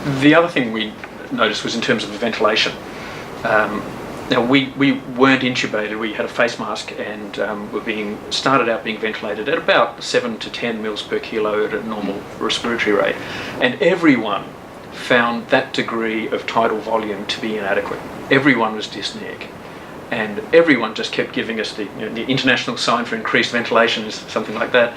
The other thing we noticed was in terms of ventilation. Now we weren't intubated. We had a face mask and started out being ventilated at about 7 to 10 mils per kilo at a normal respiratory rate, and everyone found that degree of tidal volume to be inadequate. Everyone was dyspneic, and everyone just kept giving us the international sign for increased ventilation is something like that.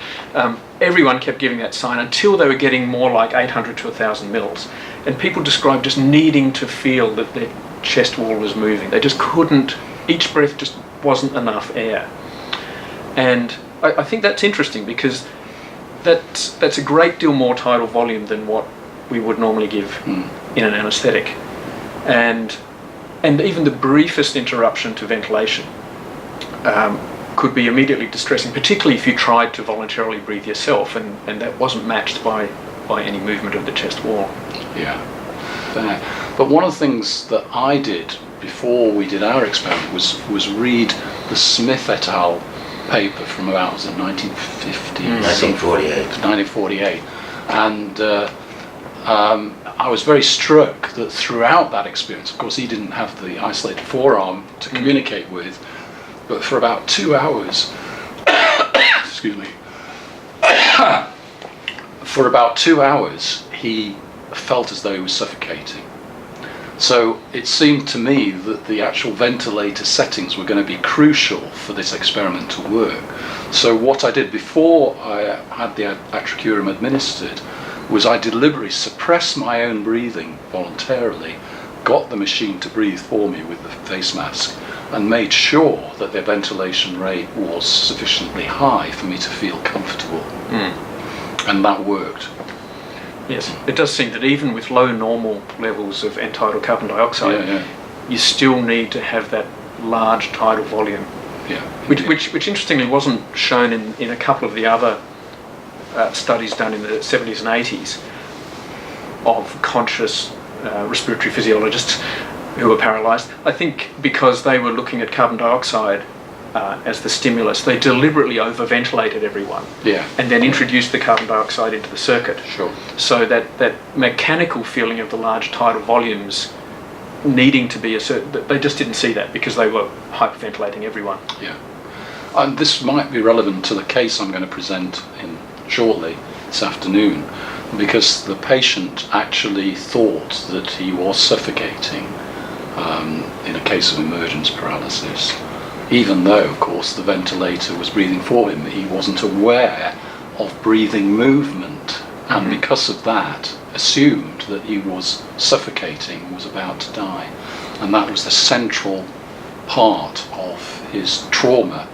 Everyone kept giving that sign until they were getting more like 800 to 1,000 mils, and people described just needing to feel that their chest wall was moving. They just couldn't, each breath just wasn't enough air. And I think that's interesting because that's a great deal more tidal volume than what we would normally give in an anaesthetic. And even the briefest interruption to ventilation could be immediately distressing, particularly if you tried to voluntarily breathe yourself, and that wasn't matched by any movement of the chest wall. Yeah. But one of the things that I did before we did our experiment was read the Smith et al. Paper from about 1948, and I was very struck that throughout that experience, of course he didn't have the isolated forearm to communicate with, but for about 2 hours, excuse me, for about 2 hours he felt as though he was suffocating. So it seemed to me that the actual ventilator settings were going to be crucial for this experiment to work. So what I did before I had the atracurium administered was I deliberately suppressed my own breathing voluntarily, got the machine to breathe for me with the face mask, and made sure that the ventilation rate was sufficiently high for me to feel comfortable. And that worked. Yes, it does seem that even with low normal levels of end-tidal carbon dioxide, you still need to have that large tidal volume. Yeah. Which interestingly wasn't shown in a couple of the other studies done in the 70s and 80s of conscious respiratory physiologists who were paralysed. I think because they were looking at carbon dioxide as the stimulus, they deliberately overventilated everyone, and then introduced the carbon dioxide into the circuit. Sure. So that mechanical feeling of the large tidal volumes needing to be they just didn't see that because they were hyperventilating everyone. Yeah. And this might be relevant to the case I'm going to present shortly this afternoon, because the patient actually thought that he was suffocating in a case of emergence paralysis, even though, of course, the ventilator was breathing for him. He wasn't aware of breathing movement, and because of that, assumed that he was suffocating and was about to die. And that was the central part of his trauma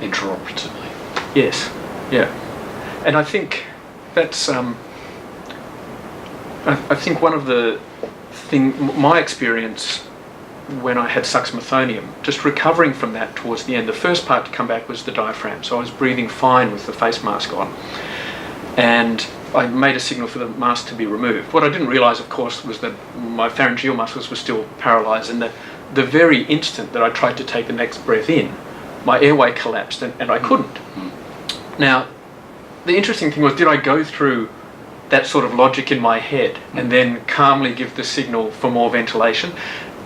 intraoperatively. Yes, yeah. And I think that's, I think one of the my experience when I had suxamethonium, just recovering from that towards the end, the first part to come back was the diaphragm. So I was breathing fine with the face mask on. And I made a signal for the mask to be removed. What I didn't realise, of course, was that my pharyngeal muscles were still paralysed, and that the very instant that I tried to take the next breath in, my airway collapsed and I couldn't. Now, the interesting thing was, did I go through that sort of logic in my head and then calmly give the signal for more ventilation?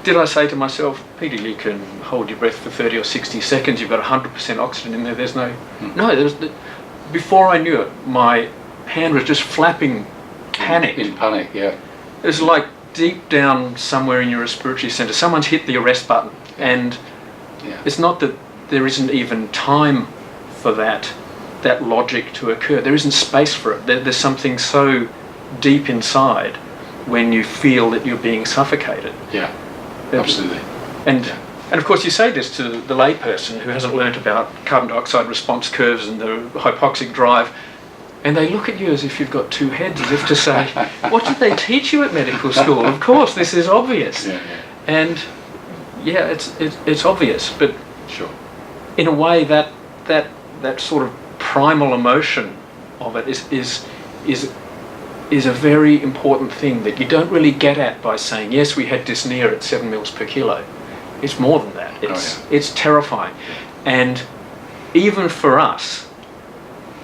Did I say to myself, Peter, you can hold your breath for 30 or 60 seconds, you've got 100% oxygen in there, there's no... No, before I knew it, my hand was just flapping panic. In panic, yeah. It was like deep down somewhere in your respiratory centre, someone's hit the arrest button, and it's not that there isn't even time for that logic to occur. There isn't space for it. There's something so deep inside when you feel that you're being suffocated. Yeah, absolutely. And of course you say this to the layperson who hasn't learnt about carbon dioxide response curves and the hypoxic drive, and they look at you as if you've got two heads, as if to say, what did they teach you at medical school? Of course, this is obvious. And it's obvious, but in a way that sort of primal emotion of it is a very important thing that you don't really get at by saying, yes, we had dyspnea at 7 mils per kilo. It's more than that. It's terrifying. And even for us,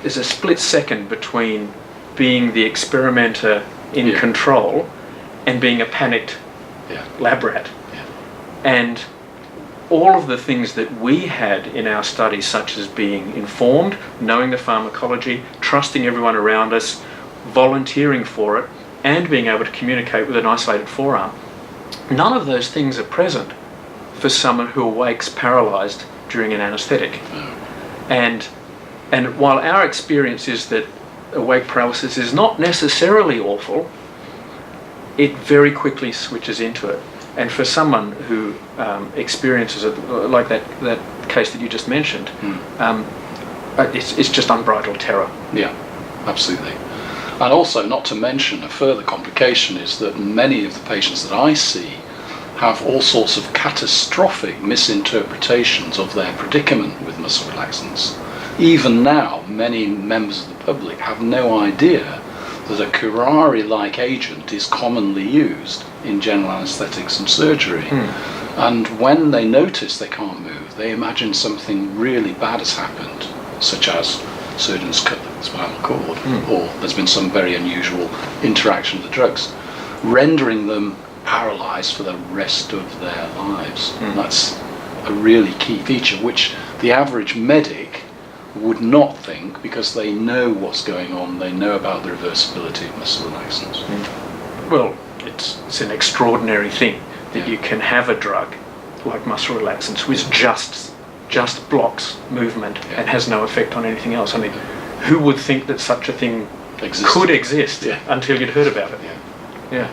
there's a split second between being the experimenter in control and being a panicked Yeah. lab rat. Yeah. And all of the things that we had in our studies, such as being informed, knowing the pharmacology, trusting everyone around us, volunteering for it, and being able to communicate with an isolated forearm, none of those things are present for someone who awakes paralysed during an anaesthetic. No. And while our experience is that awake paralysis is not necessarily awful, it very quickly switches into it. And for someone who experiences it, like that case that you just mentioned, it's just unbridled terror. Yeah, absolutely. And also, not to mention, a further complication is that many of the patients that I see have all sorts of catastrophic misinterpretations of their predicament with muscle relaxants. Even now, many members of the public have no idea that a curare-like agent is commonly used in general anaesthetics and surgery. And when they notice they can't move, they imagine something really bad has happened, such as surgeons cut the spinal cord, or there's been some very unusual interaction with the drugs, rendering them paralysed for the rest of their lives. That's a really key feature, which the average medic would not think, because they know what's going on, they know about the reversibility of muscle relaxants. Well, it's an extraordinary thing that you can have a drug like muscle relaxants which just blocks movement and has no effect on anything else. I mean, who would think that such a thing could exist until you'd heard about it? Yeah. Yeah.